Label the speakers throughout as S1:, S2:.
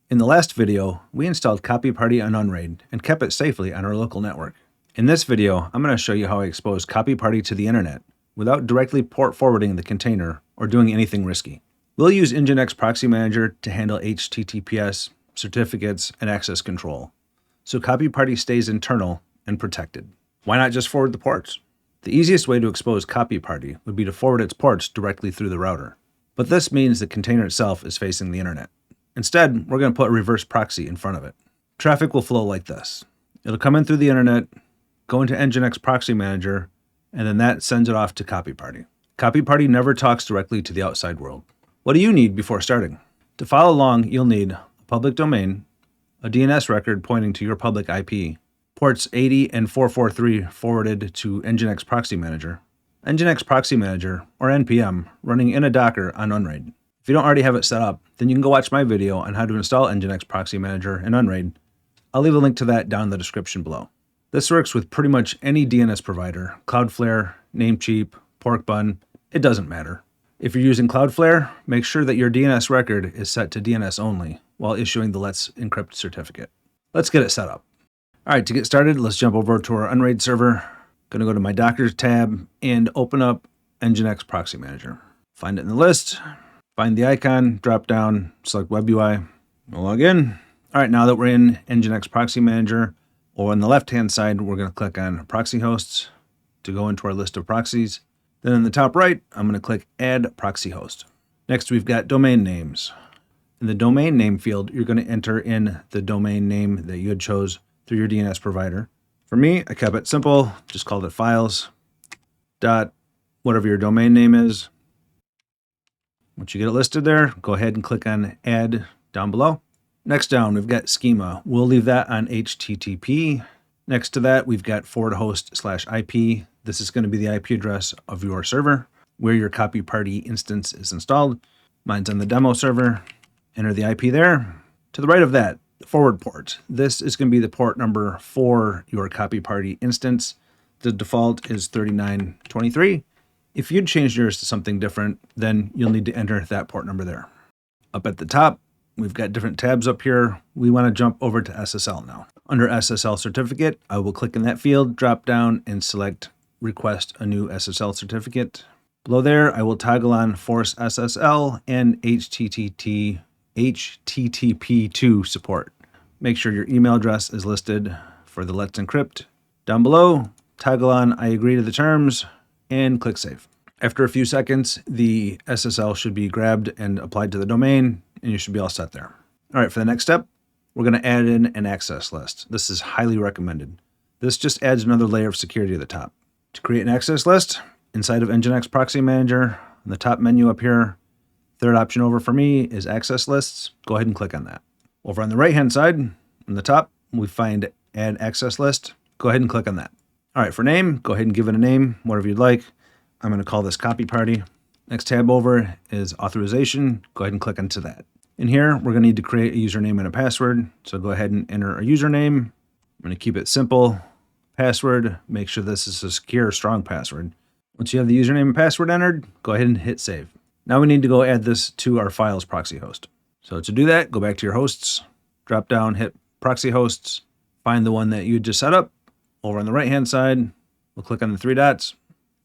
S1: In the last video, we installed Copyparty on Unraid and kept it safely on our local network. In this video, I'm going to show you how I expose Copyparty to the internet without directly port forwarding the container or doing anything risky. We'll use Nginx Proxy Manager to handle HTTPS, certificates, and access control, so Copyparty stays internal and protected. Why not just forward the ports? The easiest way to expose Copyparty would be to forward its ports directly through the router, but this means the container itself is facing the internet. Instead, we're going to put a reverse proxy in front of it. Traffic will flow like this. It'll come in through the internet, go into Nginx Proxy Manager, and then that sends it off to Copyparty. Copyparty never talks directly to the outside world. What do you need before starting? To follow along, you'll need a public domain, a DNS record pointing to your public IP, ports 80 and 443 forwarded to Nginx Proxy Manager, Nginx Proxy Manager, or NPM, running in a Docker on Unraid. If you don't already have it set up, then you can go watch my video on how to install Nginx Proxy Manager in Unraid. I'll leave a link to that down in the description below. This works with pretty much any DNS provider, Cloudflare, Namecheap, Porkbun, it doesn't matter. If you're using Cloudflare, make sure that your DNS record is set to DNS only while issuing the Let's Encrypt certificate. Let's get it set up. All right, to get started, let's jump over to our Unraid server. Gonna go to my Docker tab and open up Nginx Proxy Manager. Find it in the list. Find the icon, drop down, select Web UI, we'll log in. All right, now that we're in Nginx Proxy Manager, or on the left-hand side, we're going to click on Proxy Hosts to go into our list of proxies. Then in the top right, I'm going to click Add Proxy Host. Next, we've got domain names. In the domain name field, you're going to enter in the domain name that you had chose through your DNS provider. For me, I kept it simple, just called it files, dot, whatever your domain name is. Once you get it listed there, go ahead and click on Add down below. Next down, we've got schema. We'll leave that on HTTP. Next to that, we've got forward host/IP. This is going to be the IP address of your server where your Copyparty instance is installed. Mine's on the demo server. Enter the IP there. To the right of that, the forward port. This is going to be the port number for your Copyparty instance. The default is 3923. If you'd changed yours to something different, then you'll need to enter that port number there. Up at the top, we've got different tabs up here. We want to jump over to SSL now. Under SSL certificate, I will click in that field, drop down, and select Request a new SSL certificate. Below there, I will toggle on Force SSL and HTTP2 support. Make sure your email address is listed for the Let's Encrypt. Down below, toggle on I agree to the terms, and click Save. After a few seconds, the SSL should be grabbed and applied to the domain, and you should be all set there. All right, for the next step, we're going to add in an access list. This is highly recommended. This just adds another layer of security at the top. To create an access list, inside of Nginx Proxy Manager, in the top menu up here, third option over for me is Access Lists. Go ahead and click on that. Over on the right-hand side, on the top, we find Add Access List. Go ahead and click on that. All right, for name, go ahead and give it a name, whatever you'd like. I'm going to call this Copyparty. Next tab over is Authorization. Go ahead and click into that. In here, we're going to need to create a username and a password. So go ahead and enter a username. I'm going to keep it simple. Password, make sure this is a secure, strong password. Once you have the username and password entered, go ahead and hit save. Now we need to go add this to our files proxy host. So to do that, go back to your hosts, drop down, hit proxy hosts, find the one that you just set up. Over on the right-hand side, we'll click on the three dots,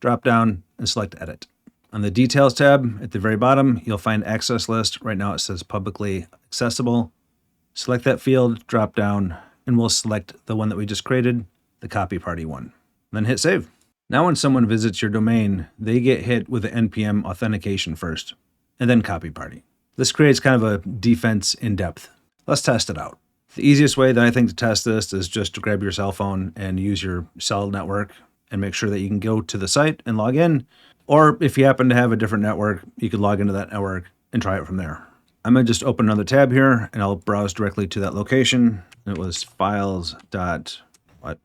S1: drop down, and select Edit. On the Details tab at the very bottom, you'll find Access List. Right now it says Publicly Accessible. Select that field, drop down, and we'll select the one that we just created, the Copyparty one. Then hit Save. Now when someone visits your domain, they get hit with the NPM authentication first, and then Copyparty. This creates kind of a defense in depth. Let's test it out. The easiest way that I think to test this is just to grab your cell phone and use your cell network and make sure that you can go to the site and log in. Or if you happen to have a different network, you could log into that network and try it from there. I'm going to just open another tab here and I'll browse directly to that location. It was files. What?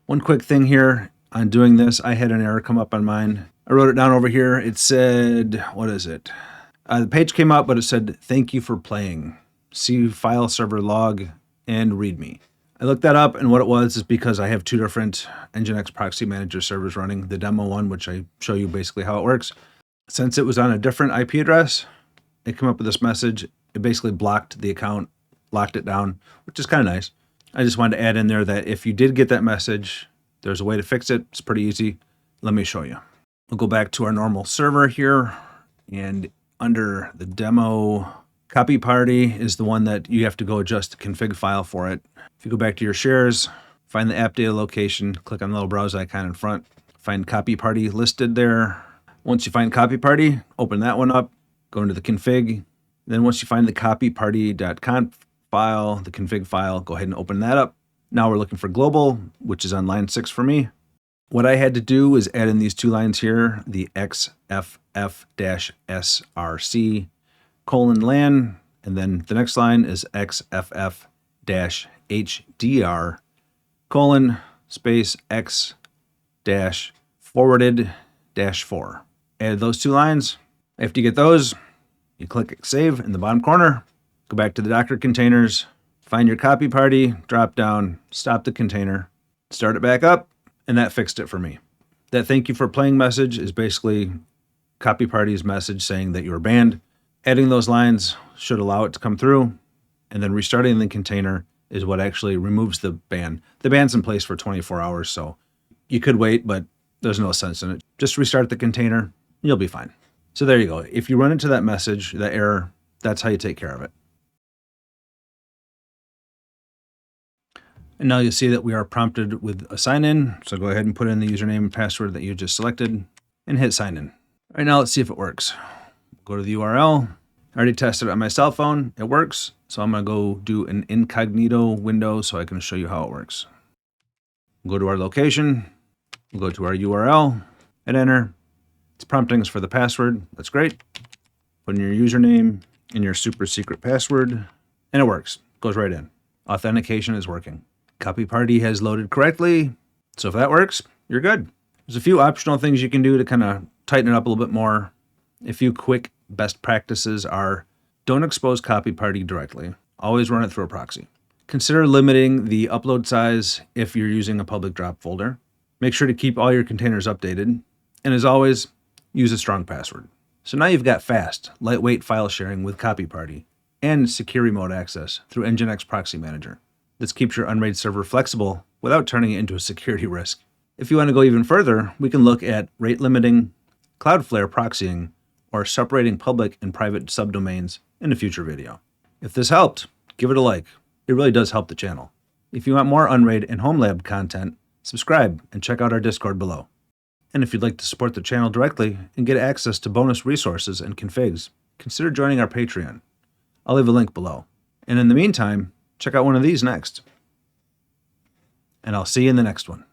S1: One quick thing here on doing this, I had an error come up on mine. I wrote it down over here. It said, what is it? The page came up, but it said, thank you for playing. See file server log and readme. I looked that up, and what it was is because I have two different Nginx Proxy Manager servers running, the demo one, which I show you basically how it works. Since it was on a different IP address, it came up with this message, it basically blocked the account, locked it down, which is kind of nice. I just wanted to add in there that if you did get that message, there's a way to fix it. It's pretty easy. Let me show you. We'll go back to our normal server here, and under the demo, Copyparty is the one that you have to go adjust the config file for it. If you go back to your shares, find the app data location, click on the little browse icon in front, find Copyparty listed there. Once you find Copyparty, open that one up, go into the config. Then once you find the copyparty.conf file, the config file, go ahead and open that up. Now we're looking for global, which is on line 6 for me. What I had to do is add in these 2 lines here, the XFF-SRC :LAN, and then the next line is XFF-HDR :X-forwarded-4. Add those 2 lines. After you get those, you click save in the bottom corner, go back to the Docker containers, find your Copyparty, drop down, stop the container, start it back up, and that fixed it for me. That thank you for playing message is basically Copyparty's message saying that you were banned. Adding those lines should allow it to come through, and then restarting the container is what actually removes the ban. The ban's in place for 24 hours, so you could wait, but there's no sense in it. Just restart the container, and you'll be fine. So there you go. If you run into that message, that error, that's how you take care of it. And now you'll see that we are prompted with a sign in. So go ahead and put in the username and password that you just selected and hit sign in. All right, now let's see if it works. Go to the URL. I already tested it on my cell phone. It works. So I'm going to go do an incognito window so I can show you how it works. We'll go to our location. We'll go to our URL, hit enter. It's prompting us for the password. That's great. Put in your username and your super secret password, and it works. Goes right in. Authentication is working. Copyparty has loaded correctly. So if that works, you're good. There's a few optional things you can do to kind of tighten it up a little bit more. A few quick best practices are: don't expose Copyparty directly. Always run it through a proxy. Consider limiting the upload size if you're using a public drop folder. Make sure to keep all your containers updated. And as always, use a strong password. So now you've got fast, lightweight file sharing with Copyparty and secure remote access through Nginx Proxy Manager. This keeps your Unraid server flexible without turning it into a security risk. If you want to go even further, we can look at rate limiting, Cloudflare proxying, or separating public and private subdomains in a future video. If this helped, give it a like. It really does help the channel. If you want more Unraid and Home Lab content, subscribe and check out our Discord below. And if you'd like to support the channel directly and get access to bonus resources and configs, consider joining our Patreon. I'll leave a link below. And in the meantime, check out one of these next. And I'll see you in the next one.